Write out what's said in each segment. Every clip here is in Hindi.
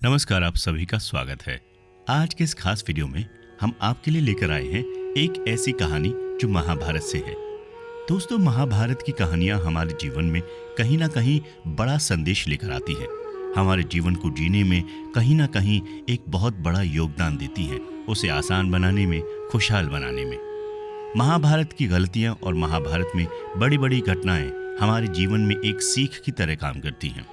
नमस्कार, आप सभी का स्वागत है। आज के इस खास वीडियो में हम आपके लिए लेकर आए हैं एक ऐसी कहानी जो महाभारत से है। दोस्तों, महाभारत की कहानियां हमारे जीवन में कहीं ना कहीं बड़ा संदेश लेकर आती है। हमारे जीवन को जीने में कहीं ना कहीं एक बहुत बड़ा योगदान देती है, उसे आसान बनाने में, खुशहाल बनाने में। महाभारत की गलतियां और महाभारत में बड़ी बड़ी घटनाएं हमारे जीवन में एक सीख की तरह काम करती हैं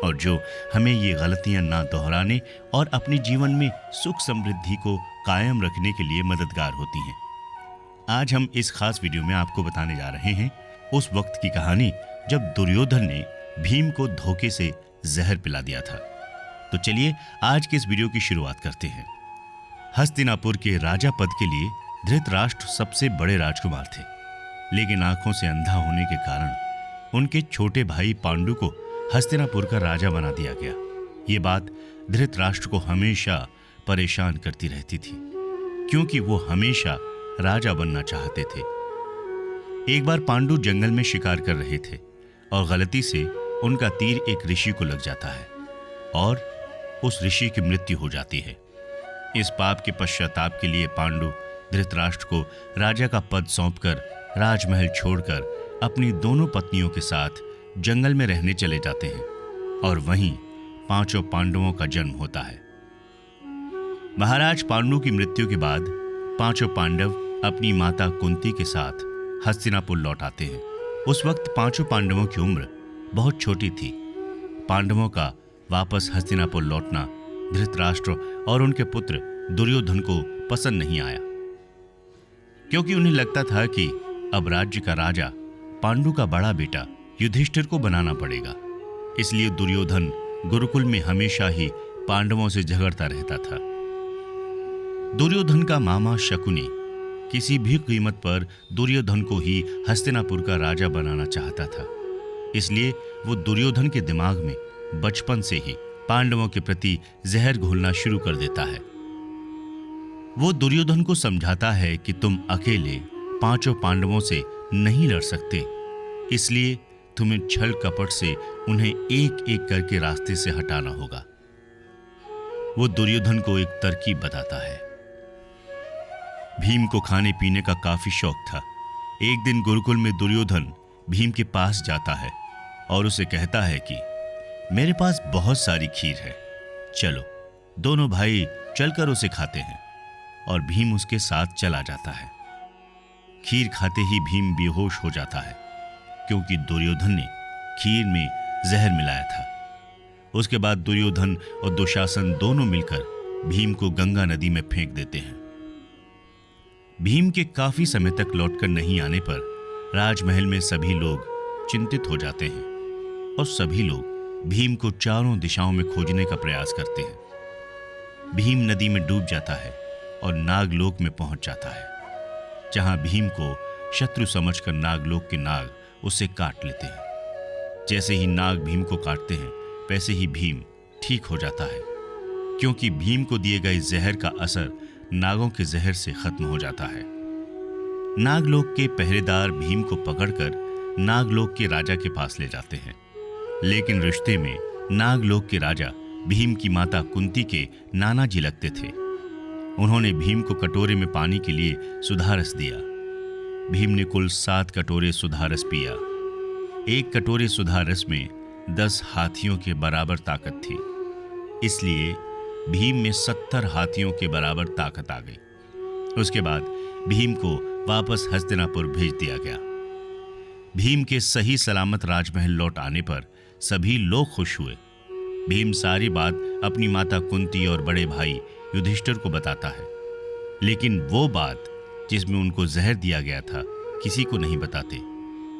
और जो हमें ये गलतियां ना दोहराने और अपने जीवन में सुख समृद्धि को कायम रखने के लिए मददगार होती हैं। आज हम इस खास वीडियो में आपको बताने जा रहे हैं उस वक्त की कहानी जब दुर्योधन ने भीम को धोखे से जहर पिला दिया था। तो चलिए आज के इस वीडियो की शुरुआत करते हैं। हस्तिनापुर के राजा पद के लिए धृतराष्ट्र सबसे बड़े राजकुमार थे, लेकिन आंखों से अंधा होने के कारण उनके छोटे भाई पांडु को हस्तिनापुर का राजा बना दिया गया। ये बात धृतराष्ट्र को हमेशा परेशान करती रहती थी, क्योंकि वो हमेशा राजा बनना चाहते थे। एक बार पांडु जंगल में शिकार कर रहे थे और गलती से उनका तीर एक ऋषि को लग जाता है और उस ऋषि की मृत्यु हो जाती है। इस पाप के पश्चाताप के लिए पांडु धृतराष्ट्र को राजा का पद सौंपकर राजमहल छोड़कर अपनी दोनों पत्नियों के साथ जंगल में रहने चले जाते हैं और वहीं पांचों पांडवों का जन्म होता है। महाराज पांडु की मृत्यु के बाद पांचों पांडव अपनी माता कुंती के साथ हस्तिनापुर लौट आते हैं। उस वक्त पांचों पांडवों की उम्र बहुत छोटी थी। पांडवों का वापस हस्तिनापुर लौटना धृतराष्ट्र और उनके पुत्र दुर्योधन को पसंद नहीं आया, क्योंकि उन्हें लगता था कि अब राज्य का राजा पांडु का बड़ा बेटा युधिष्ठिर को बनाना पड़ेगा। इसलिए दुर्योधन गुरुकुल में हमेशा ही पांडवों से झगड़ता रहता था। दुर्योधन का मामा शकुनी किसी भी कीमत पर दुर्योधन को ही हस्तिनापुर का राजा बनाना चाहता था। इसलिए वो दुर्योधन के दिमाग में बचपन से ही पांडवों के प्रति जहर घोलना शुरू कर देता है। वो दुर्योधन को समझाता है कि तुम अकेले पांचों पांडवों से नहीं लड़ सकते, इसलिए तुम्हें छल कपट से उन्हें एक एक करके रास्ते से हटाना होगा। वो दुर्योधन को एक तरकीब बताता है। भीम को खाने पीने का काफी शौक था। एक दिन गुरुकुल में दुर्योधन भीम के पास जाता है और उसे कहता है कि मेरे पास बहुत सारी खीर है, चलो दोनों भाई चलकर उसे खाते हैं। और भीम उसके साथ चला जाता है। खीर खाते ही भीम बेहोश हो जाता है, क्योंकि दुर्योधन ने खीर में जहर मिलाया था। उसके बाद दुर्योधन और दुशासन दोनों मिलकर भीम को गंगा नदी में फेंक देते हैं। भीम के काफी समय तक लौटकर नहीं आने पर राजमहल में सभी लोग चिंतित हो जाते हैं और सभी लोग भीम को चारों दिशाओं में खोजने का प्रयास करते हैं। भीम नदी में डूब जाता है और नागलोक में पहुंच जाता है, जहां भीम को शत्रु समझकर नागलोक के नाग उसे काट लेते हैं। जैसे ही नाग भीम को काटते हैं, वैसे ही भीम ठीक हो जाता है, क्योंकि भीम को दिए गए जहर का असर नागों के जहर से खत्म हो जाता है। नागलोक के पहरेदार भीम को पकड़कर नागलोक के राजा के पास ले जाते हैं, लेकिन रिश्ते में नागलोक के राजा भीम की माता कुंती के नाना जी लगते थे। उन्होंने भीम को कटोरे में पानी के लिए सुधारस दिया। भीम ने कुल 7 कटोरे सुधारस पिया। एक कटोरे सुधारस में 10 हाथियों के बराबर ताकत थी, इसलिए भीम में 70 हाथियों के बराबर ताकत आ गई। उसके बाद भीम को वापस हस्तिनापुर भेज दिया गया। भीम के सही सलामत राजमहल लौट आने पर सभी लोग खुश हुए। भीम सारी बात अपनी माता कुंती और बड़े भाई युधिष्ठिर को बताता है, लेकिन वो बात जिसमें उनको जहर दिया गया था किसी को नहीं बताते,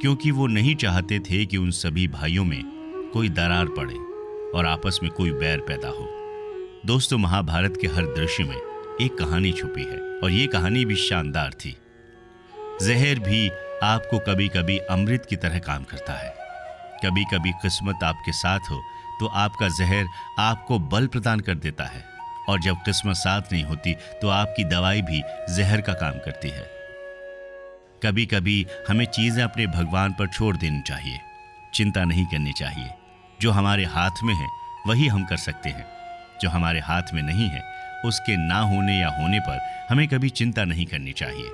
क्योंकि वो नहीं चाहते थे कि उन सभी भाइयों में कोई दरार पड़े और आपस में कोई बैर पैदा हो। दोस्तों, महाभारत के हर दृश्य में एक कहानी छुपी है और ये कहानी भी शानदार थी। जहर भी आपको कभी कभी अमृत की तरह काम करता है। कभी कभी किस्मत आपके साथ हो तो आपका जहर आपको बल प्रदान कर देता है, और जब किस्मत साथ नहीं होती तो आपकी दवाई भी जहर का काम करती है। कभी कभी हमें चीजें अपने भगवान पर छोड़ देनी चाहिए, चिंता नहीं करनी चाहिए। जो हमारे हाथ में है वही हम कर सकते हैं। जो हमारे हाथ में नहीं है उसके ना होने या होने पर हमें कभी चिंता नहीं करनी चाहिए।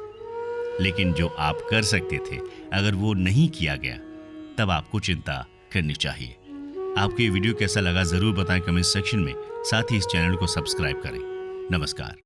लेकिन जो आप कर सकते थे, अगर वो नहीं किया गया, तब आपको चिंता करनी चाहिए। आपको ये वीडियो कैसा लगा जरूर बताएं कमेंट सेक्शन में। साथ ही इस चैनल को सब्सक्राइब करें। नमस्कार।